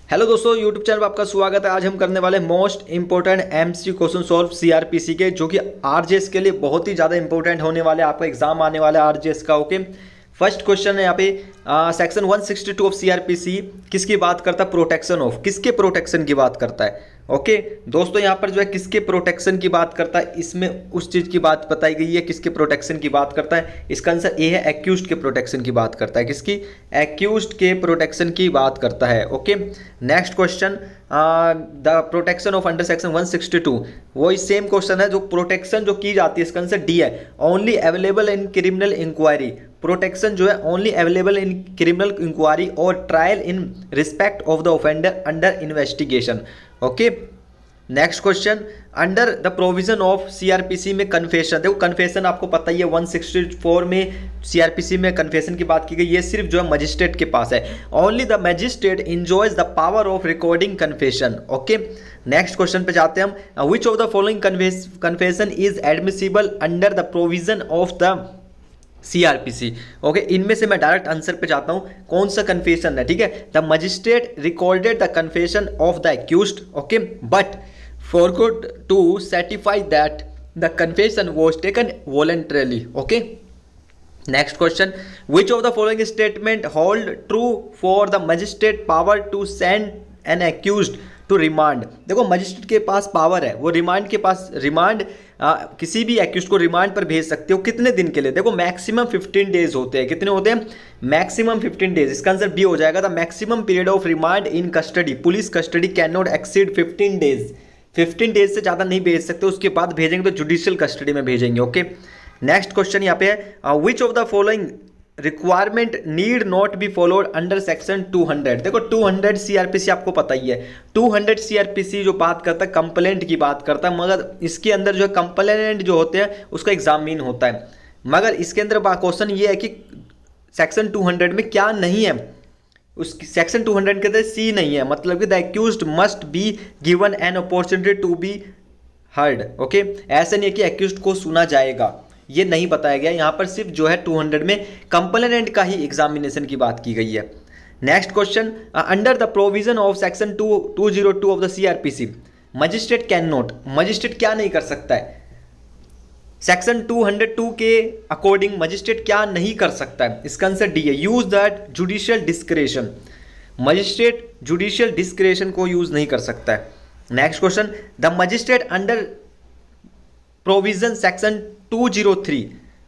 Hello दोस्तों, YouTube channel पर आपका स्वागत है। आज हम करने वाले most important MCQ question solve CrPC के, जो कि आरजेएस के लिए बहुत ही ज़्यादा इंपॉर्टेंट होने वाले, आपका एग्जाम आने वाला है आरजेएस का। ओके, फर्स्ट क्वेश्चन है यहाँ पे सेक्शन 162 ऑफ सीआरपीसी किसकी बात करता है? प्रोटेक्शन ऑफ, किसके प्रोटेक्शन की बात करता है? ओके दोस्तों, यहाँ पर जो है किसके प्रोटेक्शन की बात करता है, इसमें उस चीज़ की बात बताई गई है। किसके प्रोटेक्शन की बात करता है? इसका आंसर ए है, एक्यूज्ड के प्रोटेक्शन की बात करता है। किसकी? एक्यूज्ड के प्रोटेक्शन की बात करता है। Okay, next question, the protection of under section 162, वही सेम क्वेश्चन है। जो प्रोटेक्शन जो की जाती है, इसका आंसर डी है, only available in criminal inquiry. Protection जो है only available in criminal inquiry और trial in respect of the offender under investigation. Okay, next question, under the provision of CrPC में कन्फेशन। देखो कन्फेशन आपको पता ही है, 164 में सीआरपीसी में कन्फेशन की बात की गई। ये सिर्फ जो है मजिस्ट्रेट के पास है। Only the magistrate enjoys the power of recording confession. Okay, next question पे जाते हैं हम। विच of the following confession is admissible under the provision of the CrPC. Okay, इनमें से मैं डायरेक्ट आंसर पे जाता हूं, कौन सा कन्फेशन है। ठीक है, the magistrate recorded the confession of the accused, okay, but forgot to certify that the confession was taken voluntarily. Okay, next question, which of the following statement hold true for the magistrate power to send an accused to remand? देखो magistrate के पास power है, वो remand के पास remand किसी भी accused को remand पर भेज सकते हो। कितने दिन के लिए? देखो मैक्सिमम 15 डेज होते हैं। कितने होते हैं? Maximum 15 days. इसका आंसर बी हो जाएगा, the maximum period of remand in custody, police custody can not exceed 15 days. 15 days से ज़्यादा नहीं भेज सकते, उसके बाद भेजेंगे तो जुडिशियल कस्टडी में भेजेंगे। ओके, नेक्स्ट क्वेश्चन यहाँ पे है, which of the following requirement need not be followed under section 200। देखो 200 सीआरपीसी आपको पता ही है, 200 सीआरपीसी जो बात करता है कंप्लेंट की बात करता है, मगर इसके अंदर जो है कंप्लेंट जो होते हैं उसका एग्जामिन होता है। मगर इसके अंदर क्वेश्चन ये है कि सेक्शन 200 में क्या नहीं है, उस सेक्शन 200 के अंदर सी नहीं है, मतलब कि the accused must be given an opportunity to be heard. Okay, ऐसा नहीं है कि एक्यूज्ड को सुना जाएगा, ये नहीं बताया गया यहाँ पर। सिर्फ जो है 200 में कंप्लेनेंट का ही एग्जामिनेशन की बात की गई है। Next question, under the provision of section 202 of the CrPC magistrate can not, magistrate क्या नहीं कर सकता है? सेक्शन 202 के अकॉर्डिंग मजिस्ट्रेट क्या नहीं कर सकता है? इसका आंसर डी है, use that judicial discretion. Magistrate judicial discretion को यूज नहीं कर सकता है। Next question, the magistrate under provision section 203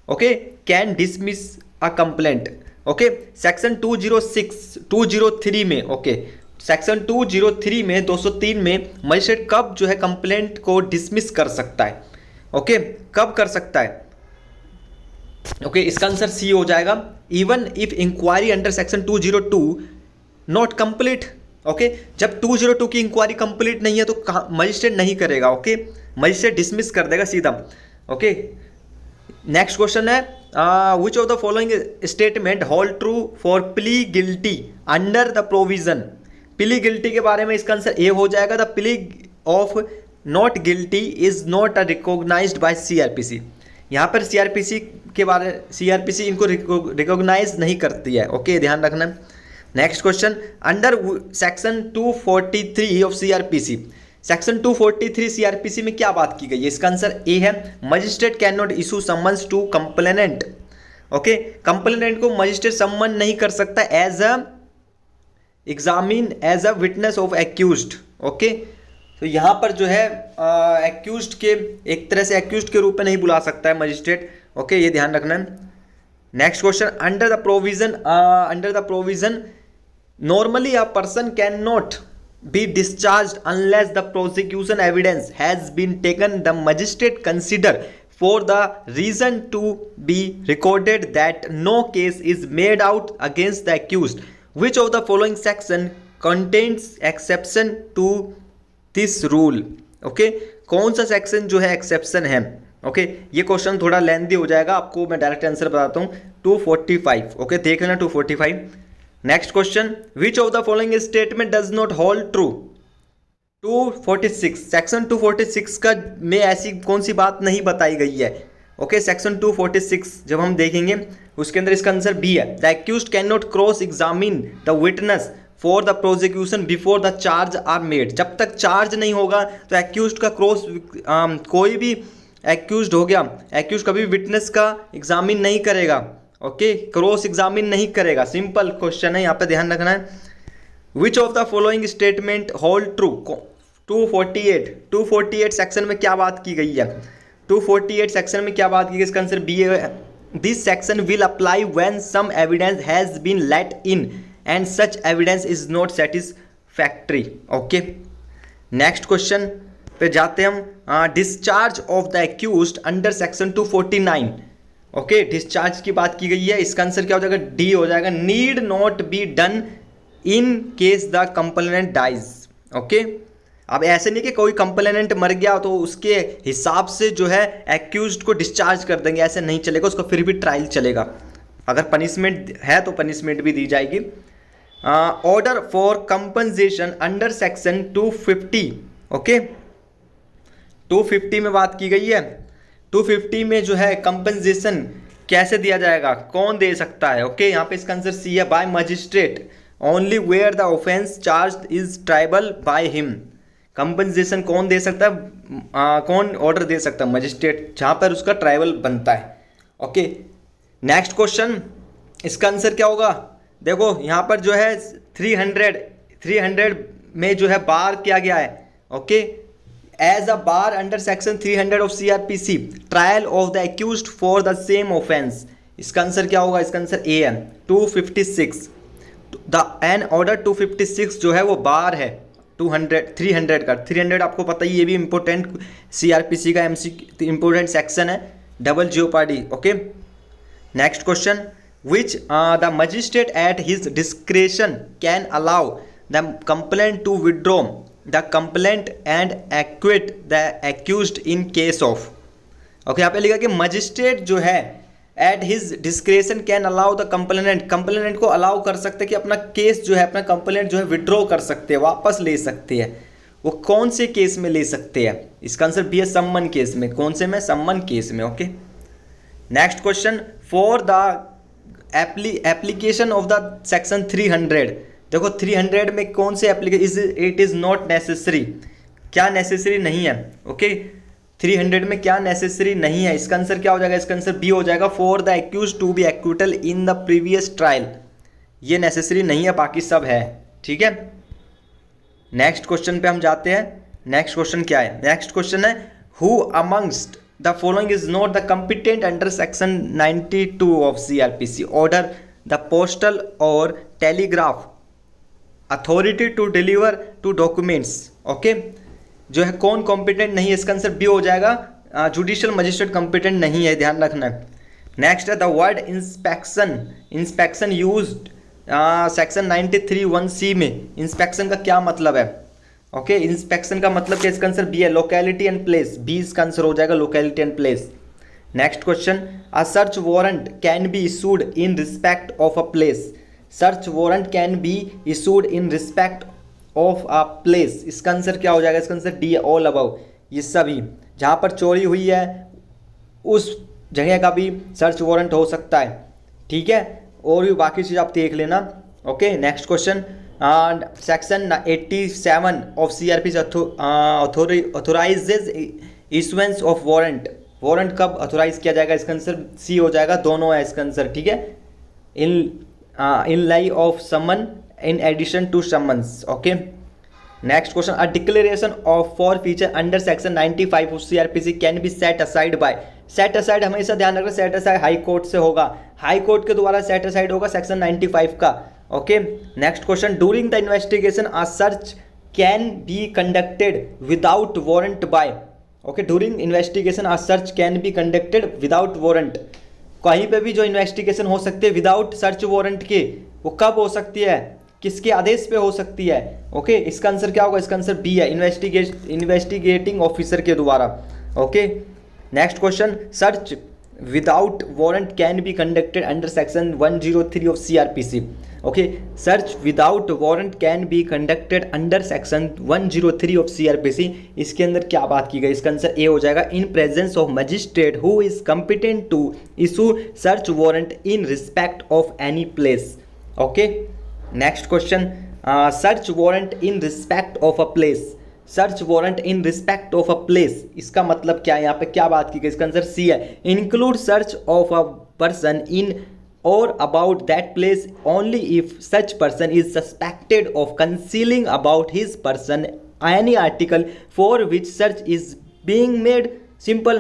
okay can dismiss a complaint. Okay, section 203 में, ओके, सेक्शन 203 में 203 में मजिस्ट्रेट कब जो है कंप्लेंट को डिसमिस कर सकता है? ओके, कब कर सकता है? ओके, इसका आंसर सी हो जाएगा, even if inquiry under section 202 not complete. Okay, जब 202 की इंक्वायरी कंप्लीट नहीं है तो मजिस्ट्रेट नहीं करेगा। ओके, मजिस्ट्रेट डिसमिस कर देगा सीधा। ओके, नेक्स्ट क्वेश्चन है, which of the following statement hold true for plea guilty under the provision. Plea guilty के बारे में इसका आंसर ए हो जाएगा, the plea of not guilty is not recognised by CrPC. यहाँ पर सीआरपीसी के बारे, सीआरपीसी इनको रिकॉग्नाइज नहीं करती है। ओके, ध्यान रखना। Next question, under section 243 of CrPC, section 243 CrPC में क्या बात की गई है? इसका आंसर ए है, magistrate can not issue summons to complainant. Okay, complainant को मजिस्ट्रेट सम्मन नहीं कर सकता as a examine as a witness of accused. Okay, तो यहाँ पर जो है एक्यूज्ड के एक तरह से एक्यूज्ड के रूप में नहीं बुला सकता है मजिस्ट्रेट। ओके, ये ध्यान रखना है। Next question, under the provision normally a person can not be discharged unless the prosecution evidence has been taken, the magistrate consider for the reason to be recorded that no case is made out against the accused. Which of the following section contains exception to this rule. Okay, कौन सा section जो है exception है? Okay, ये question थोड़ा lengthy हो जाएगा, आपको मैं डायरेक्ट आंसर बताता हूँ, 245। ओके, देख लेना 245। Next question, which of the following statement does not hold true. 246, section 246 का में ऐसी कौन सी बात नहीं बताई गई है? ओके, सेक्शन 246 जब हम देखेंगे उसके अंदर इसका आंसर बी है, the accused can not cross examine the witness for the prosecution before the charge are made. जब तक चार्ज नहीं होगा तो एक्यूज्ड का क्रॉस कोई भी एक्यूज्ड हो गया, एक्यूज्ड कभी विटनेस का एग्जामिन नहीं करेगा, ओके, क्रॉस एग्जामिन नहीं करेगा। सिंपल क्वेश्चन है, यहाँ पे ध्यान रखना है। Which of the following statement hold true. 248 section में क्या बात की गई है? 248 सेक्शन में क्या बात की गई? इसका आंसर बी है। This section will apply when some evidence has been let in and such evidence is not satisfactory. Okay, next question पे जाते हैं हम। Discharge of the accused under section 249। Okay, discharge की बात की गई है। इसका आंसर क्या हो जाएगा? डी हो जाएगा। Need not be done in case the complainant dies. Okay, अब ऐसे नहीं कि कोई कंप्लेनेंट मर गया तो उसके हिसाब से जो है एक्यूज्ड को डिस्चार्ज कर देंगे, ऐसे नहीं चलेगा, उसका फिर भी ट्रायल चलेगा। अगर पनिशमेंट है तो पनिशमेंट भी दी जाएगी। Order for compensation under section 250। Okay, 250 में बात की गई है। 250 में जो है कंपनसेशन कैसे दिया जाएगा, कौन दे सकता है? ओके, यहाँ पे इसका आंसर सी है। By magistrate only where the offence charge is tribal by him. Compensation कौन दे सकता है? कौन ऑर्डर दे सकता है? मजिस्ट्रेट, जहाँ पर उसका ट्राइबल बनता है। ओके, नेक्स्ट क्वेश्चन, इसका आंसर क्या होगा? देखो यहाँ पर जो है 300 में जो है बार किया गया है। Okay, as a bar under section 300 of CRPC trial of the accused for the same offence. इसका आंसर क्या होगा? इसका आंसर ए है। 256 द एन ऑर्डर 256 जो है वो बार है 300 का। 300 आपको पता ही, ये भी इंपॉर्टेंट CRPC का इंपॉर्टेंट सेक्शन है, double jeopardy. Okay, next question, which the magistrate at his discretion can allow the complaint to withdraw the complaint and acquit the accused in case of. Okay, यहाँ पे लिखा कि magistrate जो है at his discretion can allow the complainant को allow कर सकते हैं कि अपना केस जो है, अपना कंप्लेंट जो है विड्रॉ कर सकते हैं, वापस ले सकते हैं। वो कौन से केस में ले सकते हैं? इसका आंसर बी है, सम्मन केस में। कौन से में? सम्मन केस में। Okay, next question, for the application of the section 300। देखो 300 में कौन से application? It is not necessary. क्या नेसेसरी नहीं है? ओके, 300 में क्या नेसेसरी नहीं है? इसका आंसर क्या हो जाएगा? इसका आंसर बी हो जाएगा। For the accused to be acquittal in the previous trial. ये नेसेसरी नहीं है, बाकी सब है। ठीक है, नेक्स्ट क्वेश्चन पे हम जाते हैं। नेक्स्ट क्वेश्चन क्या है? नेक्स्ट क्वेश्चन है, who amongst the following is not the competent under section 92 of CRPC order the postal or telegraph authority to deliver to documents. Okay, जो है कौन कॉम्पिटेंट नहीं है? इसका आंसर बी हो जाएगा। जुडिशियल मजिस्ट्रेट कॉम्पिटेंट नहीं है, ध्यान रखना है। नेक्स्ट है the word inspection used section 93(1)(c) में इंस्पेक्शन का क्या मतलब है? ओके, इंस्पेक्शन का मतलब क्या? इसका आंसर बी है, लोकेलिटी एंड प्लेस। बी इसका आंसर हो जाएगा, locality and place. Next question, a search warrant can be issued in respect of a place. Search warrant can be issued in respect of a place. इसका answer क्या हो जाएगा? इसका answer D है, all above. ये सभी जहाँ पर चोरी हुई है उस जगह का भी सर्च वारंट हो सकता है। ठीक है, और भी बाकी चीज़ आप देख लेना। Okay, next question, section 87 of CRPC authorises issuance of warrant. Warrant कब ऑथोराइज किया जाएगा? इसका आंसर सी हो जाएगा, दोनों है इसका आंसर। ठीक है, in lieu of summon in addition to summons. Okay, next question, a declaration of forfeiture under section 95 of CRPC can be set aside by। set aside हमेशा ध्यान रखना, set aside हाई कोर्ट से होगा, high court के द्वारा set aside होगा section 95 का। Okay, next question, during the investigation a search can be conducted without warrant by. Okay, during investigation a search can be conducted without warrant. कहीं पे भी जो इन्वेस्टिगेशन हो सकती है विदाउट सर्च वारंट के, वो कब हो सकती है? किसके आदेश पे हो सकती है? ओके, इसका आंसर क्या होगा? इसका आंसर बी है, इन्वेस्टिगेटिंग ऑफिसर के द्वारा। Okay, next question, search without warrant can be conducted under section 103 of CRPC। Okay, search without warrant can be conducted under section 103 of CRPC। इसके अंदर क्या बात की गई? इसका आंसर ए हो जाएगा, in presence of magistrate who is competent to issue search warrant in respect of any place. Okay, next question, search warrant in respect of a place, search warrant in respect of a place, इसका मतलब क्या है, यहाँ पे क्या बात की गई, इसका आंसर सी है। Include search of a person in or about that place only if such person is suspected of concealing about his person any article for which search is being made. Simple.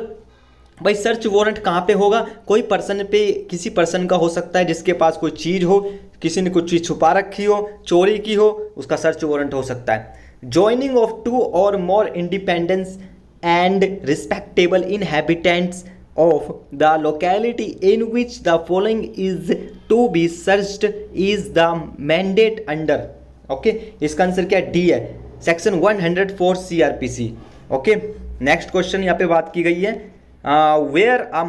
भाई search warrant कहाँ पे होगा, कोई person पे, किसी person का हो सकता है जिसके पास कोई चीज़ हो, किसी ने कुछ चीज़ छुपा रखी हो, चोरी की हो, उसका सर्च वारंट हो सकता है। Joining of two or more independence and respectable inhabitants of the locality in which the following is to be searched is the mandate under। Okay, इसका आंसर क्या डी है, section 104 CRPC। Okay, next question यहाँ पे बात की गई है, where a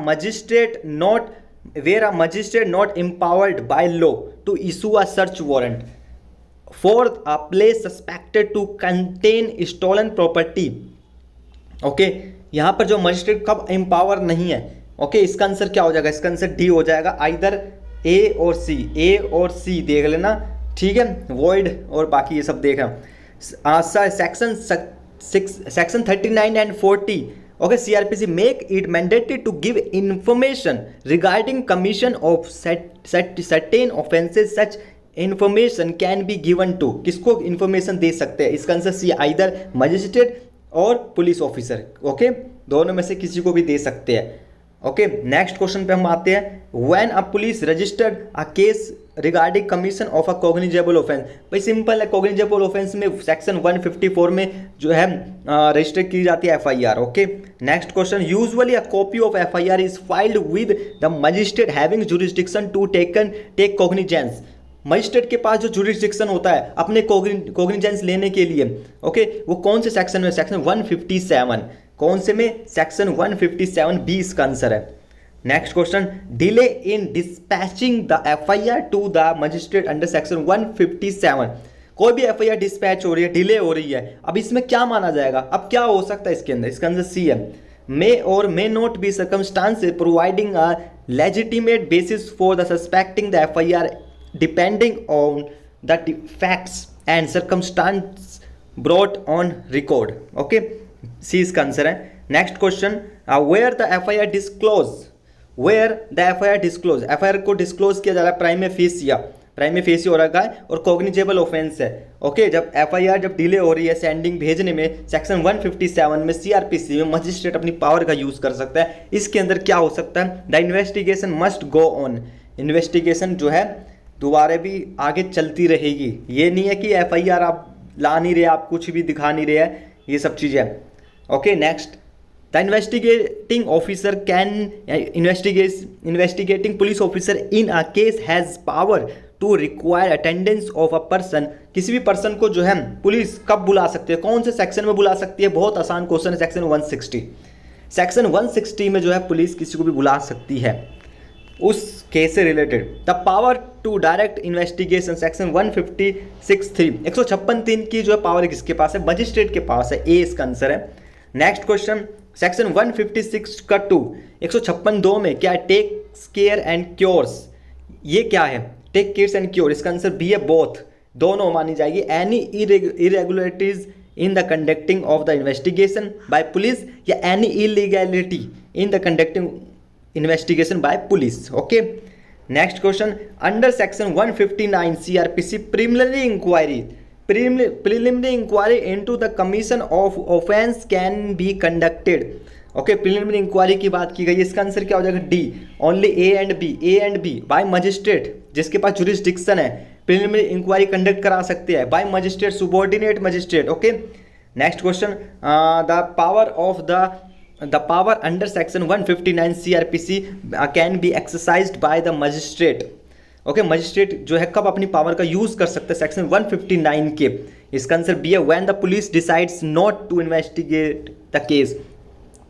magistrate not empowered by law to issue a search warrant for a place suspected to contain stolen property. Okay, यहाँ पर जो मजिस्ट्रेट कब एम्पावर नहीं है, ओके, इसका आंसर क्या हो जाएगा, इसका आंसर डी हो जाएगा, आइदर ए और सी देख लेना, ठीक है, वॉइड और बाकी ये सब देख रहा। Section 39 and 40 okay CRPC make it mandatory to give information regarding commission of certain offences, such information can be given to, किसको इंफॉर्मेशन दे सकते हैं, इसका आंसर सी, आइदर मजिस्ट्रेट और पुलिस ऑफिसर। ओके, दोनों में से किसी को भी दे सकते हैं। ओके, नेक्स्ट क्वेश्चन पे हम आते हैं, when a police registered a case regarding commission of a cognizable offence. भाई सिंपल है, कॉग्निजेबल ऑफेंस में सेक्शन 154 में जो है रजिस्टर की जाती है FIR। Okay, next question, usually a copy of FIR is filed with the magistrate having jurisdiction to take cognizance. Magistrate के पास जो जुरिस्डिक्शन होता है अपने कॉग्निजेंस लेने के लिए, ओके, वो कौन से सेक्शन में, सेक्शन 157, कौन से में, सेक्शन 157B इसका आंसर है। Next question, delay in dispatching the FIR to the magistrate under section 157। कोई भी FIR डिस्पैच हो रही है, डिले हो रही है, अब इसमें क्या माना जाएगा, अब क्या हो सकता है इसके अंदर, इसका आंसर सी है, मे और may not be circumstances providing a legitimate basis for the suspecting the FIR depending on the facts and circumstance brought on record। okay, C इसका आंसर है। Next question, where the FIR disclose, FIR को disclose किया जा रहा है प्राइमे facie हो रखा है और कॉग्निजेबल ऑफेंस है। ओके, जब FIR जब डिले हो रही है सेंडिंग भेजने में, सेक्शन 157 में CRPC में मजिस्ट्रेट अपनी पावर का यूज कर सकता है। इसके अंदर क्या हो सकता है, the investigation must go on, investigation जो है दोबारा भी आगे चलती रहेगी, ये नहीं है कि FIR आप ला नहीं रहे, आप कुछ भी दिखा नहीं रहे हैं, ये सब चीज़ें। Okay, next, the investigating officer can investigating police officer in a case has power to require attendance of a person. किसी भी पर्सन को जो है पुलिस कब बुला सकती है, कौन से सेक्शन में बुला सकती है, बहुत आसान क्वेश्चन है, सेक्शन 160। सेक्शन 160 में जो है पुलिस किसी को भी बुला सकती है उस केस से related. The power to direct investigation, section 156(3), 156(3) की जो है पावर किसके पास है, मजिस्ट्रेट के पास है, ए इसका आंसर है। नेक्स्ट क्वेश्चन, सेक्शन 156 का 2, 156(2) में क्या है, टेक्स केयर एंड क्योर्स, ये क्या है, टेक केयर्स एंड क्योर, इसका आंसर बी है, बोथ, दोनों मानी जाएगी। Any irregularities in the conducting of the investigation by police या any illegality in the conducting investigation by police. Okay, next question, under section 159 CRPC preliminary inquiry into the commission of offence can be conducted. Okay, preliminary inquiry की बात की गई, इसका answer क्या हो जाएगा, D, only A and B bye magistrate, जिसके पास जुरिस्डिक्शन है प्रिलिमिनरी इंक्वायरी कंडक्ट करा सकते हैं, by magistrate, subordinate magistrate. Okay, next question, the power under section 159 CRPC can be exercised by the magistrate। Okay, magistrate जो है कब अपनी पावर का यूज कर सकते हैं, सेक्शन 159 के, इसका आंसर बी है, when the police decides not to investigate the case.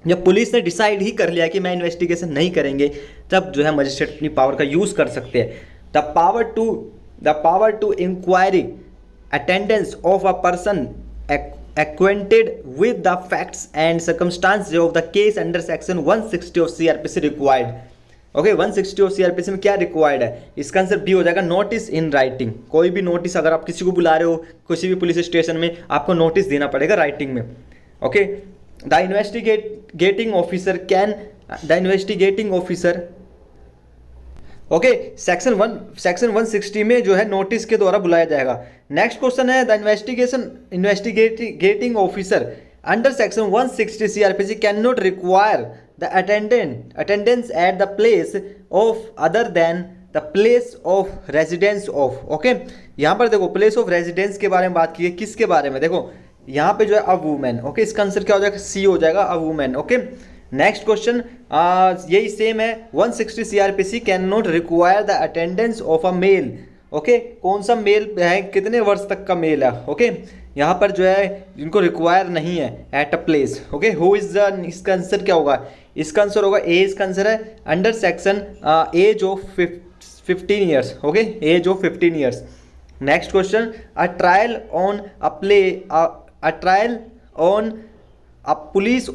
जब पुलिस ने डिसाइड ही कर लिया कि मैं इन्वेस्टिगेशन नहीं करेंगे, तब जो है मजिस्ट्रेट अपनी पावर का यूज कर सकते हैं। The power to inquiry attendance of a person acquainted with the facts and circumstances of the case under section 160 of CRPC required। Okay 160 of CrPC में क्या रिक्वायर्ड है, इसका आंसर बी हो जाएगा, नोटिस इन राइटिंग। कोई भी notice अगर आप किसी को बुला रहे हो किसी भी पुलिस स्टेशन में, आपको नोटिस देना पड़ेगा राइटिंग में। Okay the investigating officer can, the investigating officer, okay section 160 में जो है नोटिस के द्वारा बुलाया जाएगा। नेक्स्ट क्वेश्चन है the investigating officer under section 160 CrPC can not require the attendance at the place of other than the place of residence of. Okay यहाँ पर देखो प्लेस ऑफ रेजिडेंस के बारे में बात की है, किसके बारे में, देखो यहाँ पे जो है अ वुमेन। ओके इसका आंसर क्या हो जाएगा, सी हो जाएगा, a women. Okay next question यही सेम है, 160 CrPC can not require the attendance of a male. Okay कौन सा मेल है, कितने वर्ष तक का मेल है। ओके यहाँ पर जो है इनको रिक्वायर नहीं है at a place. Okay who is the, इसका आंसर क्या होगा, इसका आंसर होगा ए, इसका आंसर है under section age of 15 years. Okay age of 15 years. Next question a trial on a trial on a police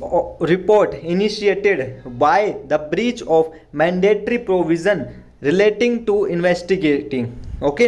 report initiated by the breach of mandatory provision relating to investigating। okay